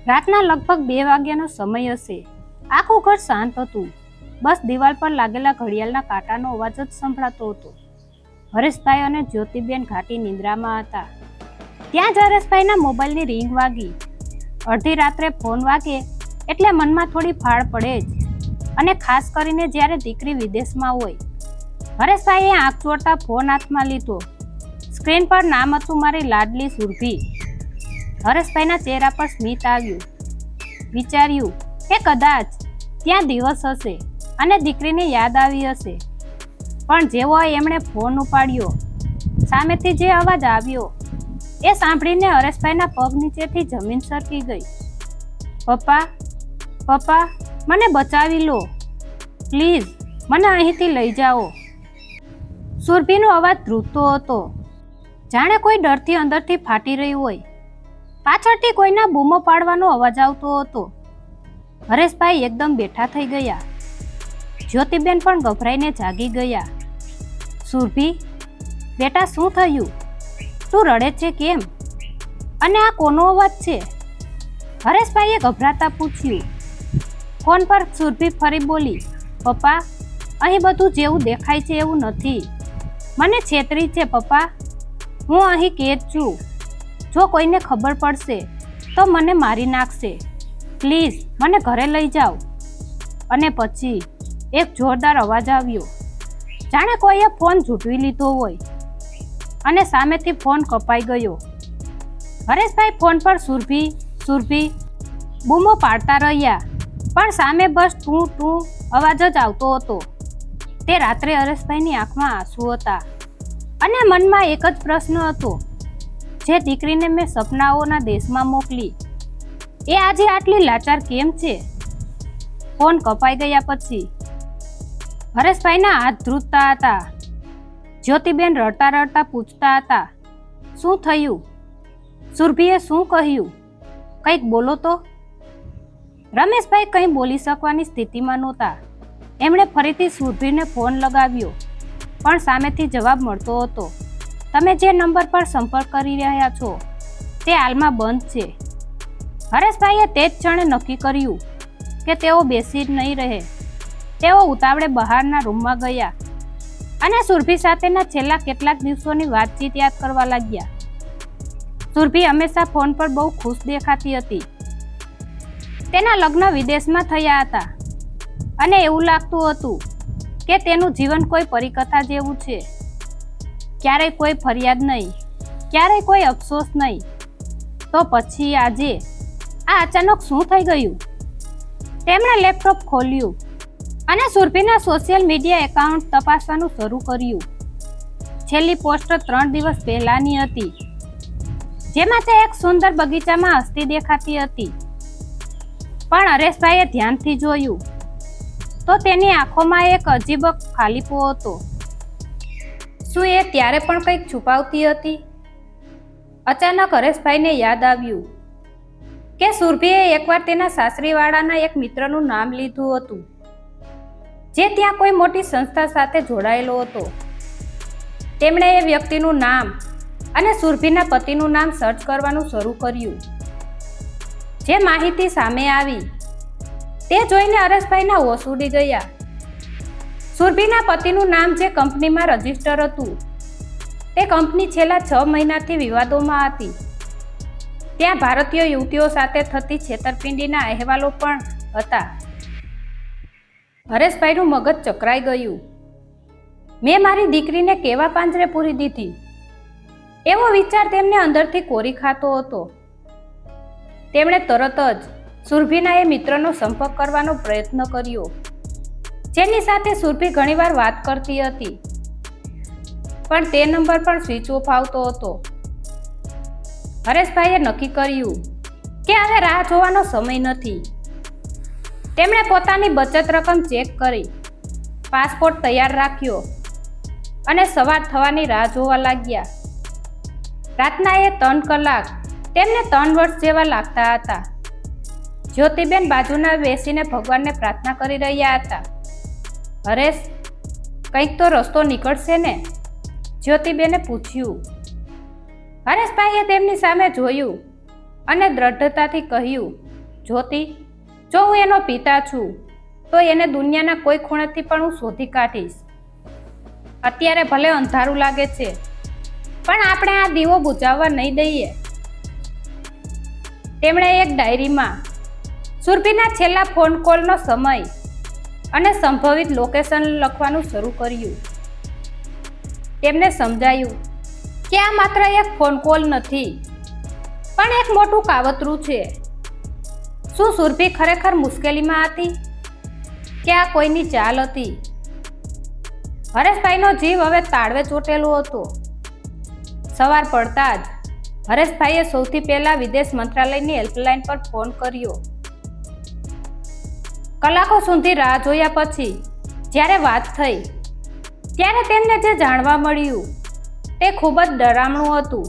રાતના લગભગ 2 વાગ્યાનો સમય હશે. આખું ઘર શાંત હતું. બસ દિવાલ પર લાગેલા ઘડિયાળના કાંટાનો અવાજ જ સંભળાતો હતો. હરેશભાઈ અને જ્યોતિબેન ઘાટી નિંદ્રામાં હતા. ત્યાં જ હરેશભાઈના મોબાઈલની રિંગ વાગી. અડધી રાત્રે ફોન વાગે એટલે મનમાં થોડી ફાળ પડે જ, અને ખાસ કરીને જ્યારે દીકરી વિદેશમાં હોય. હરેશભાઈએ આંખ ચોળતા ફોન હાથમાં લીધો. સ્ક્રીન પર નામ હતું મારી લાડલી સુરભી. હરેશભાઈના ચહેરા પર સ્મિત આવ્યું. વિચાર્યું કે કદાચ ત્યાં દિવસ હશે અને દીકરીને યાદ આવી હશે. પણ જેવો એમણે ફોન ઉપાડ્યો, સામેથી જે અવાજ આવ્યો એ સાંભળીને હરેશભાઈના પગ નીચેથી જમીન સરકી ગઈ. પપ્પા, પપ્પા, મને બચાવી લો પ્લીઝ, મને અહીંથી લઈ જાઓ. સુરભીનો અવાજ ધ્રુજતો હતો, જાણે કોઈ ડરથી અંદરથી ફાટી રહ્યું હોય. પાછળથી કોઈના બૂમો પાડવાનો અવાજ આવતો હતો. હરેશભાઈ એકદમ બેઠા થઈ ગયા. જ્યોતિબેન પણ ગભરાઈને જાગી ગયા. સુરભી, બેટા શું થયું? તું રડે છે કેમ? અને આ કોનો અવાજ છે? હરેશભાઈએ ગભરાતા પૂછ્યું. ફોન પર સુરભી ફરી બોલી, પપ્પા, અહીં બધું જેવું દેખાય છે એવું નથી. મને છેતરી છે પપ્પા. હું અહીં કેદ છું. જો કોઈને ખબર પડશે તો મને મારી નાખશે. પ્લીઝ મને ઘરે લઈ જાઓ. અને પછી એક જોરદાર અવાજ આવ્યો, જાણે કોઈએ ફોન ઝૂંટવી લીધો હોય, અને સામેથી ફોન કપાઈ ગયો. હરેશભાઈ ફોન પર સુરભી, સુરભી બૂમો પાડતા રહ્યા, પણ સામે બસ ટું ટું અવાજ જ આવતો હતો. તે રાત્રે હરેશભાઈની આંખમાં આંસુ હતા, અને મનમાં એક જ પ્રશ્ન હતો, જે દીકરીને મેં સપનાઓના દેશમાં મોકલી, એ આજે આટલી લાચાર કેમ છે? ફોન કપાઈ ગયા પછી હરેશભાઈના હાથ ધ્રુજતા હતા. જ્યોતિબેન રડતા રડતા પૂછતા હતા, શું થયું? સુરભીએ શું કહ્યું? કંઈક બોલો તો. રમેશભાઈ કંઈ બોલી શકવાની સ્થિતિમાં નહોતા. એમણે ફરીથી સુરભીને ફોન લગાવ્યો, પણ સામેથી જવાબ મળતો હતો, તમે જે નંબર પર સંપર્ક કરી રહ્યા છો તે હાલમાં બંધ છે. હરેશભાઈએ તે જ ક્ષણે નક્કી કર્યું કે તેઓ બેસી નહીં રહે. તેઓ ઉતાવળે બહારના રૂમમાં ગયા અને સુરભી સાથેના છેલ્લા કેટલાક દિવસોની વાતચીત યાદ કરવા લાગ્યા. સુરભી હંમેશા ફોન પર બહુ ખુશ દેખાતી હતી. તેના લગ્ન વિદેશમાં થયા હતા, અને એવું લાગતું હતું કે તેનું જીવન કોઈ પરીકથા જેવું છે. ક્યારેય કોઈ ફરિયાદ નહીં, ક્યારેય કોઈ અફસોસ નહીં. તો પછી આજે આ અચાનક શું થઈ ગયું? તેમણે લેપટોપ ખોલ્યું અને સુરભીના સોશિયલ મીડિયા એકાઉન્ટ તપાસવાનું શરૂ કર્યું. છેલ્લી પોસ્ટ 3 દિવસ પહેલાની હતી, જેમાં તે એક સુંદર બગીચામાં હસતી દેખાતી હતી. પણ હરેશભાઈએ ધ્યાનથી જોયું તો તેની આંખોમાં એક અજીબ ખાલીપો હતો. શું એ ત્યારે પણ કંઈક છુપાવતી હતી? અચાનક હરેશભાઈને યાદ આવ્યું કે સુરભીએ એકવાર તેના સાસરીવાળાના એક મિત્રનું નામ લીધું હતું, જે ત્યાં કોઈ મોટી સંસ્થા સાથે જોડાયેલો હતો. તેમણે એ વ્યક્તિનું નામ અને સુરભીના પતિનું નામ સર્ચ કરવાનું શરૂ કર્યું. જે માહિતી સામે આવી તે જોઈને હરેશભાઈના હોશ ઉડી ગયા. સુરભીના પતિનું નામ જે કંપનીમાં રજીસ્ટર હતું, તે કંપની છેલ્લા 6 મહિનાથી વિવાદોમાં હતી. ત્યાં ભારતીય યુવતીઓ સાથે થતી છેતરપિંડીના અહેવાલો પણ હતા. હરેશભાઈનું મગજ ચકરાઈ ગયું. મેં મારી દીકરીને કેવા પાંજરે પૂરી દીધી, એવો વિચાર તેમને અંદરથી કોરી ખાતો હતો. તેમણે તરત જ સુરભીના એ મિત્રનો સંપર્ક કરવાનો પ્રયત્ન કર્યો, જેની સાથે સુરભી ઘણીવાર વાત કરતી હતી, પણ તે નંબર પણ સ્વિચ ઓફ આવતો હતો. હરેશભાઈએ નક્કી કર્યું કે હવે રાહ જોવાનો સમય નથી. તેમણે પોતાની બચત રકમ ચેક કરી, પાસપોર્ટ તૈયાર રાખ્યો અને સવાર થવાની રાહ જોવા લાગ્યા. રાતના એ 3 કલાક તેમને 3 વર્ષ જેવા લાગતા હતા. જ્યોતિબેન બાજુના બેસીને ભગવાનને પ્રાર્થના કરી રહ્યા હતા. હરેશ, કંઈક તો રસ્તો નીકળશે ને? જ્યોતિબેને પૂછ્યું. હરેશભાઈએ તેમની સામે જોયું અને દ્રઢતાથી કહ્યું, જ્યોતિ, જો હું એનો પિતા છું તો એને દુનિયાના કોઈ ખૂણેથી પણ હું શોધી કાઢીશ. અત્યારે ભલે અંધારું લાગે છે, પણ આપણે આ દીવો બુઝાવવા નહીં દઈએ. તેમણે એક ડાયરીમાં સુરભીના છેલ્લા ફોન કોલનો સમય અને સંભવિત લોકેશન લખવાનું શરૂ કર્યું. તેમને સમજાયું કે આ માત્ર એક ફોન કોલ નથી, પણ એક મોટું કાવતરું છે. શું સુરભી ખરેખર મુશ્કેલીમાં હતી કે આ કોઈની ચાલ હતી? હરેશભાઈનો જીવ હવે તાળવે ચોટેલો હતો. સવાર પડતા જ હરેશભાઈએ સૌથી પહેલા વિદેશ મંત્રાલયની હેલ્પલાઇન પર ફોન કર્યો. કલાકો સુધી રાહ જોયા પછી જ્યારે વાત થઈ ત્યારે તેમને જે જાણવા મળ્યું તે ખૂબ જ ડરામણું હતું.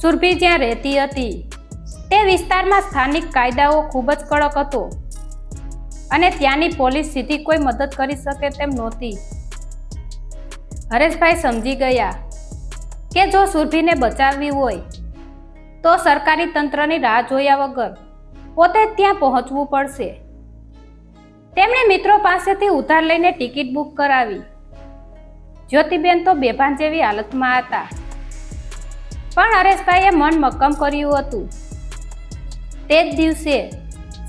સુરભી જ્યાં રહેતી હતી તે વિસ્તારમાં સ્થાનિક કાયદાઓ ખૂબ જ કડક હતો અને ત્યાંની પોલીસ સીધી કોઈ મદદ કરી શકે તેમ નહોતી. હરેશભાઈ સમજી ગયા કે જો સુરભીને બચાવવી હોય તો સરકારી તંત્રની રાહ જોયા વગર પોતે જ ત્યાં પહોંચવું પડશે. તેમણે મિત્રો પાસેથી ઉધાર લઈને ટિકિટ બુક કરાવી. જ્યોતિબેન તો બેભાન જેવી હાલતમાં હતા, પણ હરેશભાઈએ મન મક્કમ કર્યું હતું. તે જ દિવસે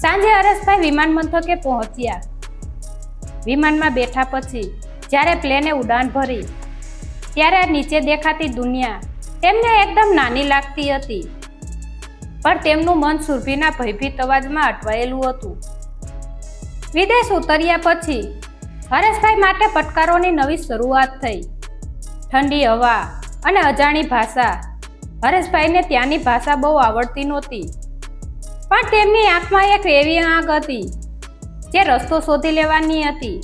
સાંજે હરેશભાઈ વિમાન મથકે પહોંચ્યા. વિમાનમાં બેઠા પછી જ્યારે પ્લેને ઉડાન ભરી ત્યારે નીચે દેખાતી દુનિયા તેમને એકદમ નાની લાગતી હતી, પણ તેમનું મન સુરભીના ભયભીત અવાજમાં અટવાયેલું હતું. વિદેશ ઉતર્યા પછી હરેશભાઈ માટે પડકારોની નવી શરૂઆત થઈ. ઠંડી હવા અને અજાણી ભાષા. હરેશભાઈને ત્યાંની ભાષા બહુ આવડતી નહોતી, પણ તેમની આંખમાં એક એવી આગ હતી જે રસ્તો શોધી લેવાની હતી.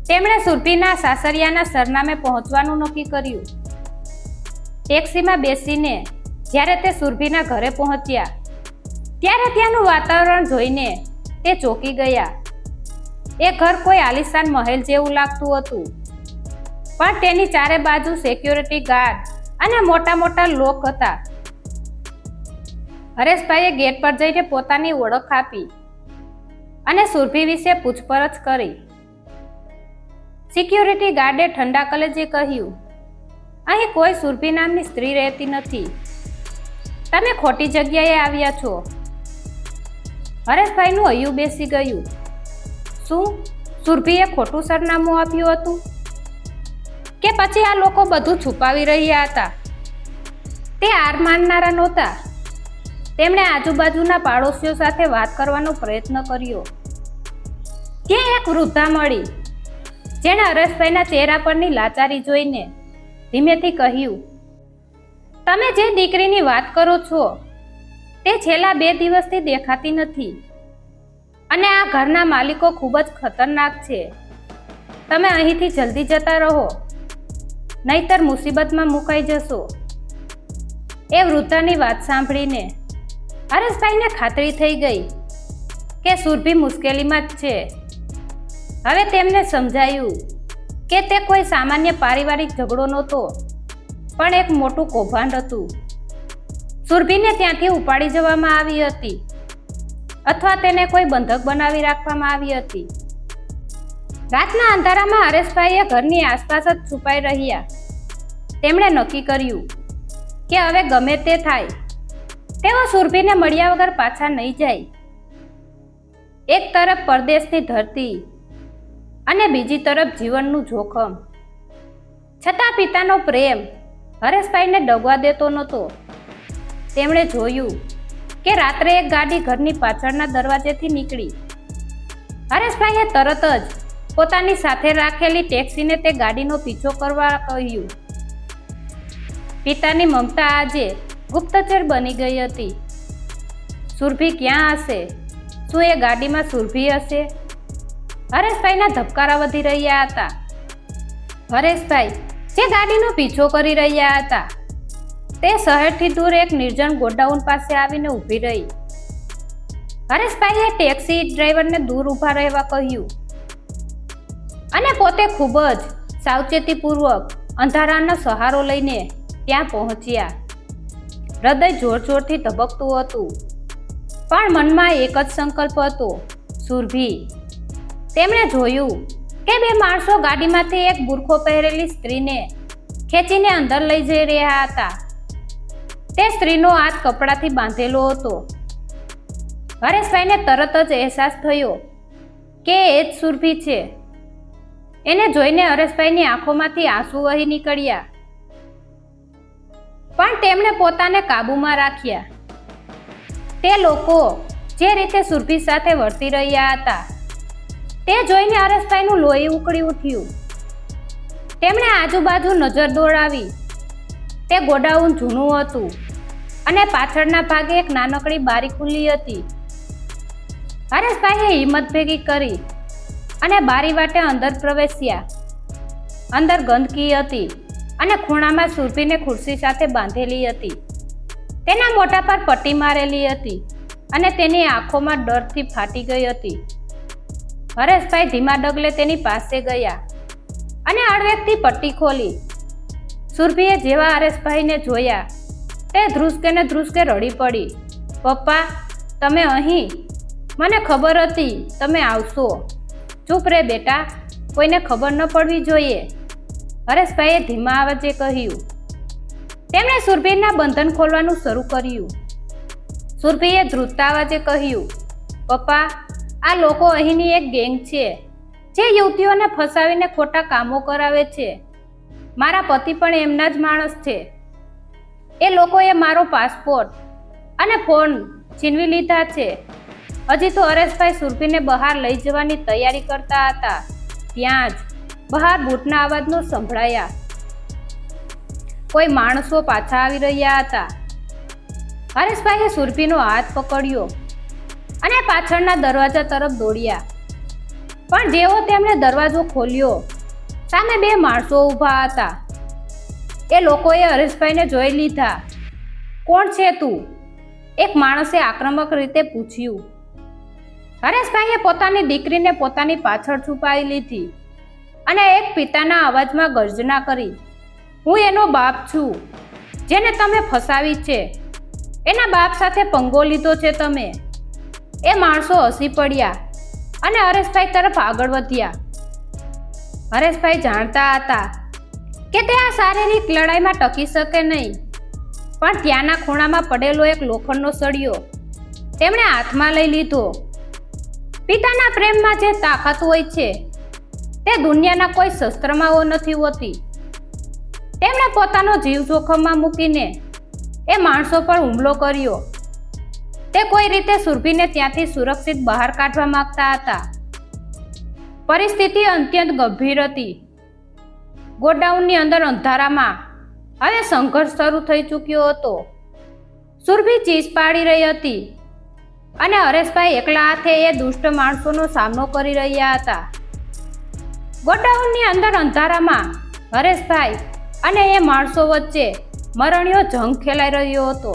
તેમણે સુરભીના સાસરિયાના સરનામે પહોંચવાનું નક્કી કર્યું. ટેક્સીમાં બેસીને જ્યારે તે સુરભીના ઘરે પહોંચ્યા ત્યારે ત્યાંનું વાતાવરણ જોઈને તે ચોંકી ગયા. એ ઘર કોઈ આલિશાન મહેલ જેવું લાગતું હતું, પણ તેની ચારે બાજુ સિક્યોરિટી ગાર્ડ અને મોટા મોટા લોક હતા. હરેશભાઈએ ગેટ પર જઈને પોતાની ઓળખ આપી અને સુરભી વિશે પૂછપરછ કરી. સિક્યોરિટી ગાર્ડે ઠંડા કલેજે કહ્યું, અહીં કોઈ સુરભી નામની સ્ત્રી રહેતી નથી. તમે ખોટી જગ્યાએ આવ્યા છો. હરેશભાઈનું હૈયું બેસી ગયું. શું સુરભીએ ખોટું સરનામું આપ્યું હતું કે પછી આ લોકો બધું છુપાવી રહ્યા હતા? તે હાર માનનારા નહોતા. તેમણે આજુબાજુના પાડોશીઓ સાથે વાત કરવાનો પ્રયત્ન કર્યો. ત્યાં એક વૃદ્ધા મળી જેણે હરેશભાઈના ચહેરા પરની લાચારી જોઈને ધીમેથી કહ્યું, તમે જે દીકરીની વાત કરો છો તે છેલ્લા 2 દિવસથી દેખાતી નથી અને આ ઘરના માલિકો ખૂબ જ ખતરનાક છે. તમે અહીંથી જલ્દી જતા રહો, નહીતર મુસીબતમાં મુકાઈ જશો. એ વૃદ્ધાની વાત સાંભળીને હરેશભાઈને ખાતરી થઈ ગઈ કે સુરભી મુશ્કેલીમાં જ છે. હવે તેમને સમજાયું કે તે કોઈ સામાન્ય પારિવારિક ઝઘડો નહોતો, પણ એક મોટું કૌભાંડ હતું. સુરભીને ત્યાંથી ઉપાડી જવામાં આવી હતી અથવા તેને કોઈ બંધક બનાવી રાખવામાં આવી હતી. રાતના અંધારામાં હરેશભાઈએ ઘરની આસપાસ જ છુપાઈ રહ્યા. તેમણે નક્કી કર્યું કે હવે ગમે તે થાય તેઓ સુરભીને મળ્યા વગર પાછા નહીં જાય. એક તરફ પરદેશની ધરતી અને બીજી તરફ જીવનનું જોખમ. છતાં પિતાનો પ્રેમ હરેશભાઈને ડગવા દેતો નહોતો. તેમણે જોયું કે રાત્રે એક ગાડી ઘરની પાછળના દરવાજેથી નીકળી. હરેશભાઈએ તરત જ પોતાની સાથે રાખેલી ટેક્સીને તે ગાડીનો પીછો કરવા કહ્યું. પિતાની મમતા આજે ગુપ્તચર બની ગઈ હતી. સુરભી ક્યાં હશે? શું એ ગાડીમાં સુરભી હશે? હરેશભાઈના ધબકારા વધી રહ્યા હતા. હરેશભાઈ જે ગાડીનો પીછો કરી રહ્યા હતા તે શહેરથી દૂર એક નિર્જન ગોડાઉન પાસે આવીને ઊભી રહી. હરેશભાઈએ ટેક્સી ડ્રાઈવરને દૂર ઊભા રહેવા કહ્યું અને પોતે ખૂબ જ સાવચેતીપૂર્વક અંધારાનો સહારો લઈને ત્યાં પહોંચ્યા. હૃદય જોર જોરથી ધબકતું હતું. પણ મનમાં એક જ સંકલ્પ હતો, સુરભી. તેમણે જોયું કે બે માણસો ગાડીમાંથી એક બુરખો પહેરેલી સ્ત્રીને ખેંચીને અંદર લઈ જઈ રહ્યા હતા. તે સ્ત્રીનો હાથ કપડાથી બાંધેલો હતો. હરેશભાઈને તરત જ અહેસાસ થયો કે એ જ સુરભી છે. એને જોઈને હરેશભાઈની આંખોમાંથી આંસુ વહી નીકળ્યા, પણ તેમણે પોતાને કાબૂમાં રાખ્યા. તે લોકો જે રીતે સુરભી સાથે વર્તી રહ્યા હતા તે જોઈને હરેશભાઈનું લોહી ઉકળી ઉઠ્યું. તેમણે આજુબાજુ નજર દોડાવી. તે ગોડાઉન જૂનું હતું અને પાછળના ભાગે એક નાનકડી બારી ખુલ્લી હતી. હરેશભાઈએ હિંમત ભેગી કરી અને બારી વાટે અંદર પ્રવેશ્યા. અંદર ગંદકી હતી અને ખૂણામાં સુરભીને ખુરશી સાથે બાંધેલી હતી. તેના મોઢા પર પટ્ટી મારેલી હતી અને તેની આંખોમાં ડરથી ફાટી ગઈ હતી. હરેશભાઈ ધીમા ડગલે તેની પાસે ગયા અને હળવેકથી પટ્ટી ખોલી. સુરભીએ જેવા હરેશભાઈને જોયા તે ધ્રુસકે રડી પડી. પપ્પા, તમે અહીં? મને ખબર હતી તમે આવશો. ચૂપ રે બેટા, કોઈને ખબર ન પડવી જોઈએ, હરેશભાઈએ ધીમા અવાજે કહ્યું. તેમણે સુરભીના બંધન ખોલવાનું શરૂ કર્યું. સુરભીએ ધ્રુજતા અવાજે કહ્યું, પપ્પા, આ લોકો અહીંની એક ગેંગ છે જે યુવતીઓને ફસાવીને ખોટા કામો કરાવે છે. મારા પતિ પણ એમના જ માણસ છે. એ લોકોએ મારો પાસપોર્ટ અને ફોન છીનવી લીધા છે. હજી તો હરેશભાઈ સુરભીને બહાર લઈ જવાની તૈયારી કરતા હતા. ત્યાં જ બહાર બૂટના અવાજનો સંભળાયા. કોઈ માણસો પાછા આવી રહ્યા હતા. હરેશભાઈએ સુરભીનો હાથ પકડ્યો અને પાછળના દરવાજા તરફ દોડ્યા. પણ જેવો તેમણે દરવાજો ખોલ્યો, સામે બે માણસો ઊભા હતા. એ લોકોએ હરેશભાઈને જોઈ લીધા. કોણ છે તું? એક માણસે આક્રમક રીતે પૂછ્યું. હરેશભાઈએ પોતાની દીકરીને પોતાની પાછળ છુપાવી લીધી અને એક પિતાના અવાજમાં ગર્જના કરી, હું એનો બાપ છું, જેને તમે ફસાવી છે. એના બાપ સાથે પંગો લીધો છે તમે. એ માણસો હસી પડ્યા અને હરેશભાઈ તરફ આગળ વધ્યા. હરેશભાઈ જાણતા હતા કે તે આ શારીરિક લડાઈમાં ટકી શકે નહીં, પણ ત્યાંના ખૂણામાં પડેલો એક લોખંડનો સળિયો તેમણે હાથમાં લઈ લીધો. પિતાના પ્રેમમાં જે તાકાત હોય છે તે દુનિયાના કોઈ શસ્ત્રમાં નથી હોતી. તેમણે પોતાનો જીવ જોખમમાં મૂકીને એ માણસો પર હુમલો કર્યો. તે કોઈ રીતે સુરભીને ત્યાંથી સુરક્ષિત બહાર કાઢવા માંગતા હતા. પરિસ્થિતિ અત્યંત ગંભીર હતી. ગોડાઉનની અંદર અંધારામાં હવે સંઘર્ષ શરૂ થઈ ચૂક્યો હતો. સુરભી ચીસ પાડી રહી હતી અને હરેશભાઈ એકલા હાથે એ દુષ્ટ માણસોનો સામનો કરી રહ્યા હતા. ગોડાઉનની અંદર અંધારામાં હરેશભાઈ અને એ માણસો વચ્ચે મરણીયો જંગ ખેલાઈ રહ્યો હતો.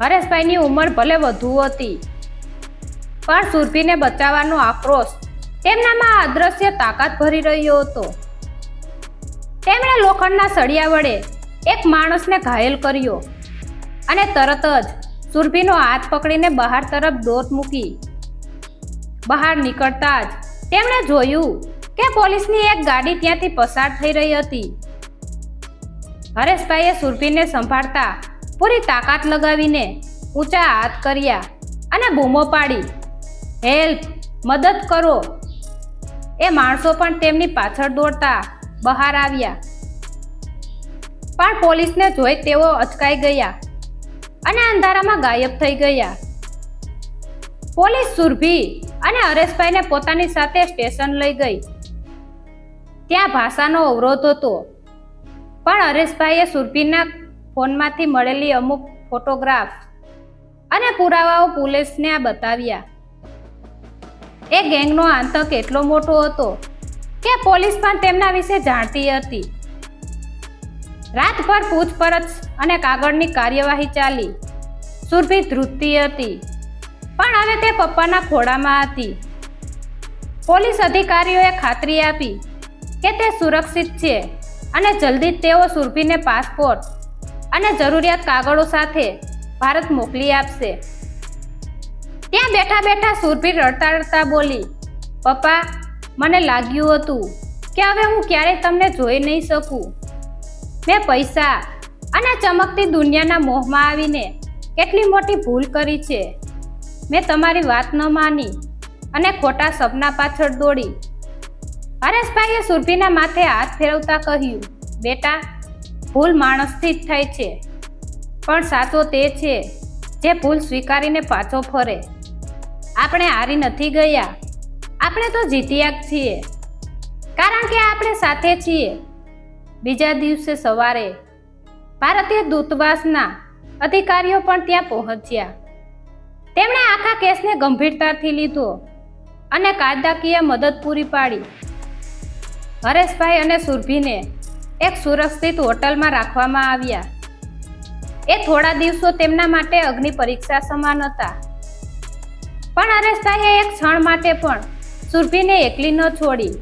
હરેશભાઈની ઉંમર ભલે વધુ હતી, પણ સુરભીને બચાવવાનો આક્રોશ તેમનામાં અદ્રશ્ય તાકાત ભરી રહ્યો હતો. તેમણે લોખંડના સળિયા વડે એક માણસને ઘાયલ કર્યો અને તરત જ સુરભીનો હાથ પકડીને બહાર તરફ દોટ મૂકી. બહાર નીકળતા જ તેમણે જોયું કે પોલીસની એક ગાડી ત્યાંથી પસાર થઈ રહી હતી. હરેશભાઈએ સુરભીને સંભાળતા પૂરી તાકાત લગાવીને ઊંચા હાથ કર્યા અને બૂમો પાડી, હેલ્પ, મદદ કરો. એ માણસો પણ તેમની પાછળ દોડતા બહાર આવ્યા, પણ પોલીસને જોઈ તેઓ અચકાઈ ગયા અને અંધારામાં ગાયબ થઈ ગયા. પોલીસ સુરભી અને હરેશભાઈને પોતાની સાથે સ્ટેશન લઈ ગઈ. ત્યાં ભાષાનો અવરોધ હતો, પણ હરેશભાઈએ સુરભીના ફોનમાંથી મળેલી અમુક ફોટોગ્રાફ અને પુરાવાઓ પોલીસને બતાવ્યા. એ ગેંગનો આતંક એટલો મોટો હતો કે પોલીસ પણ તેમના વિશે જાણતી હતી. રાતભર પૂછપરછ અને કાગળની કાર્યવાહી ચાલી. સુરભી ધ્રુજતી હતી, પણ હવે તે પપ્પાના ખોળામાં હતી. પોલીસ અધિકારીઓએ ખાતરી આપી કે તે સુરક્ષિત છે અને જલ્દી જ તેઓ સુરભીને પાસપોર્ટ અને જરૂરિયાત કાગળો સાથે ભારત મોકલી આપશે. ત્યાં બેઠા બેઠા સુરભી રડતા રડતા બોલી, પપ્પા, મને લાગ્યું હતું કે હવે હું ક્યારેય તમને જોઈ નહીં શકું. મેં પૈસા અને ચમકતી દુનિયાના મોહમાં આવીને કેટલી મોટી ભૂલ કરી છે. મેં તમારી વાત ન માની અને ખોટા સપના પાછળ દોડી. હરેશભાઈએ સુરભીના માથે હાથ ફેરવતા કહ્યું, બેટા, ભૂલ માણસથી જ થાય છે, પણ સાચો તે છે જે ભૂલ સ્વીકારીને પાછો ફરે. આપણે હારી નથી ગયા, આપણે તો જીત્યા જ છીએ, કારણ કે આપણે સાથે છીએ. બીજા દિવસે સવારે ભારતીય દૂતાવાસના અધિકારીઓ પણ ત્યાં પહોંચ્યા. તેમણે આખા કેસને ગંભીરતાથી લીધો અને કાયદાકીય મદદ પૂરી પાડી. હરેશભાઈ અને સુરભીને એક સુરક્ષિત હોટલમાં રાખવામાં આવ્યા. એ થોડા દિવસો તેમના માટે અગ્નિ પરીક્ષા સમાન હતા, પણ હરેશભાઈએ એક ક્ષણ માટે પણ સુરભીને એકલી ન છોડી.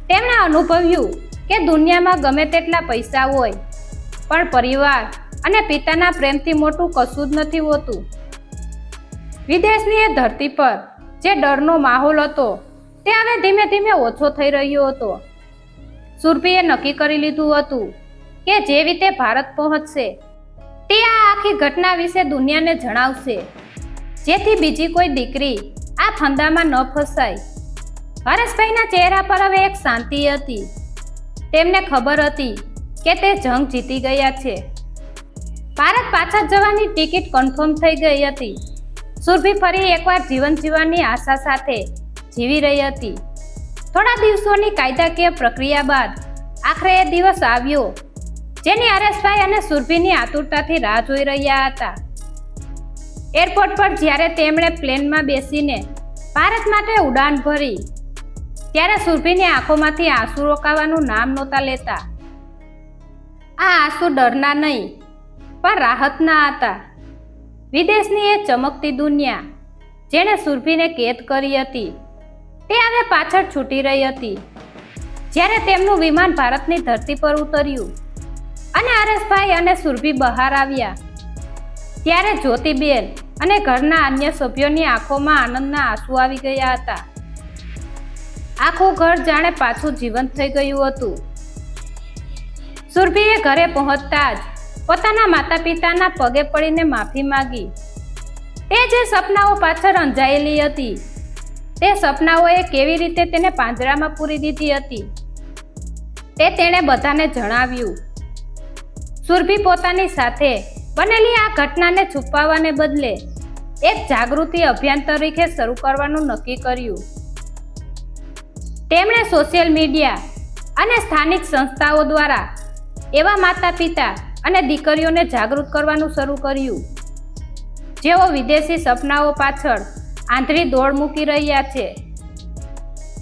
તેમણે અનુભવ્યું કે દુનિયામાં ગમે તેટલા પૈસા હોય, પણ પરિવાર અને પિતાના પ્રેમથી મોટું કશું જ નથી હોતું. વિદેશની એ ધરતી પર જે ડરનો માહોલ હતો તે હવે ધીમે ધીમે ઓછો થઈ રહ્યો હતો. સુરભીએ નક્કી કરી લીધું હતું કે જે રીતે ભારત પહોંચશે તે આ આખી ઘટના વિશે દુનિયાને જણાવશે, જેથી બીજી કોઈ દીકરી આ ફંદામાં ન ફસાય. હરેશભાઈના ચહેરા પર હવે એક શાંતિ હતી. તેમને ખબર હતી કે તે જંગ જીતી ગયા છે. ભારત પાછા જવાની ટિકિટ કન્ફર્મ થઈ ગઈ હતી. સુરભી ફરી એકવાર જીવન જીવવાની આશા સાથે જીવી રહી હતી. થોડા દિવસોની કાયદાકીય પ્રક્રિયા બાદ આખરે એ દિવસ આવ્યો જેની હરેશભાઈ અને સુરભીની આતુરતાથી રાહ જોઈ રહ્યા હતા. એરપોર્ટ પર જ્યારે તેમણે પ્લેનમાં બેસીને ભારત માટે ઉડાન ભરી, ત્યારે સુરભીની આંખોમાંથી આંસુ રોકાવાનું નામ નહોતા લેતા. આ આંસુ ડરના નહીં, પણ રાહતના હતા. વિદેશની એ ચમકતી દુનિયા જેણે સુરભીને કેદ કરી હતી તે હવે પાછળ છૂટી રહી હતી. જ્યારે તેમનું વિમાન ભારતની ધરતી પર ઉતર્યું અને હરેશભાઈ અને સુરભી બહાર આવ્યા, ત્યારે જ્યોતિબેન અને ઘરના અન્ય સભ્યોની આંખોમાં આનંદના આંસુ આવી ગયા હતા. આખું ઘર જાણે પાછું જીવંત થઈ ગયું હતું. સુરભીએ ઘરે પહોંચતા જ પોતાના માતા પિતાના પગે પડીને માફી માંગી. તે જે સપનાઓ પાછળ અંજાયેલી હતી, તે સપનાઓએ કેવી રીતે તેને પાંજરામાં પૂરી દીધી હતી તે તેણે બધાને જણાવ્યું. સુરભી પોતાની સાથે બનેલી આ ઘટનાને છુપાવવાને બદલે એક જાગૃતિ અભિયાન તરીકે શરૂ કરવાનું નક્કી કર્યું. તેમણે સોશિયલ મીડિયા અને સ્થાનિક સંસ્થાઓ દ્વારા એવા માતા પિતા અને દીકરીઓને જાગૃત કરવાનું શરૂ કર્યું જેઓ વિદેશી સપનાઓ પાછળ આંધળી દોડ મૂકી રહ્યા છે.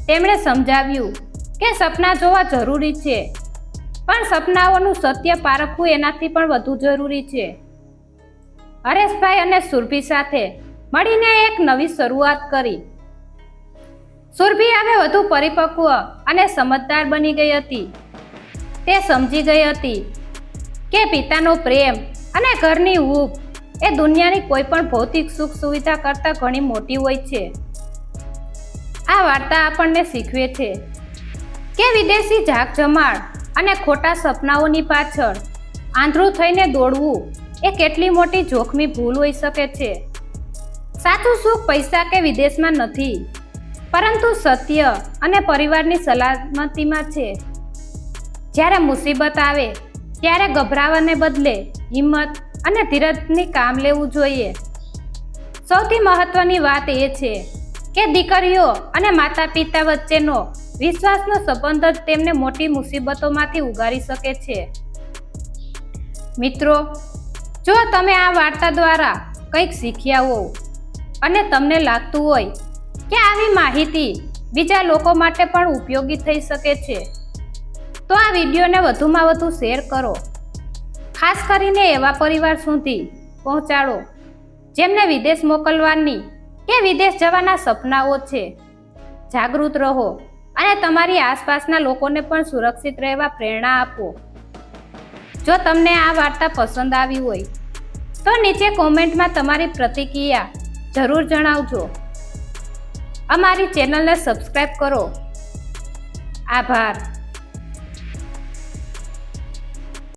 તેમણે સમજાવ્યું કે સપના જોવા જરૂરી છે, પણ સપનાઓનું સત્ય પારખવું એનાથી પણ વધુ જરૂરી છે. હરેશભાઈ અને સુરભી સાથે મળીને એક નવી શરૂઆત કરી. સુરભી હવે વધુ પરિપક્વ અને સમજદાર બની ગઈ હતી. તે સમજી ગઈ હતી કે પિતાનો પ્રેમ અને ઘરની હૂંફ એ દુનિયાની કોઈ પણ ભૌતિક સુખ સુવિધા કરતાં ઘણી મોટી હોય છે. આ વાર્તા આપણને શીખવે છે કે વિદેશી ઝાકઝમાળ અને ખોટા સપનાઓની પાછળ આંધળું થઈને દોડવું એ કેટલી મોટી જોખમી ભૂલ હોઈ શકે છે. સાચું સુખ પૈસા કે વિદેશમાં નથી, પરંતુ સત્ય અને પરિવારની સલામતીમાં છે. જ્યારે મુસીબત આવે ત્યારે ગભરાવાને બદલે હિંમત અને ધીરજથી કામ લેવું જોઈએ. સૌથી મહત્વની વાત એ છે કે દીકરીઓ અને માતા પિતા વચ્ચેનો વિશ્વાસનો સંબંધ જ તેમને મોટી મુસીબતોમાંથી ઉગારી શકે છે. મિત્રો, જો તમે આ વાર્તા દ્વારા કંઈક શીખ્યા હો અને તમને લાગતું હોય કે આવી માહિતી બીજા લોકો માટે પણ ઉપયોગી થઈ શકે છે, તો આ વિડીયોને વધુમાં વધુ શેર કરો. ખાસ કરીને એવા પરિવાર સુધી પહોંચાડો જેમને વિદેશ મોકલવાની કે વિદેશ જવાના સપનાઓ છે. જાગૃત રહો અને તમારી આસપાસના લોકોને પણ સુરક્ષિત રહેવા પ્રેરણા આપો. જો તમને આ વાર્તા પસંદ આવી હોય તો નીચે કોમેન્ટમાં તમારી પ્રતિક્રિયા જરૂર જણાવજો. અમારી ચેનલને સબસ્ક્રાઈબ કરો. આભાર.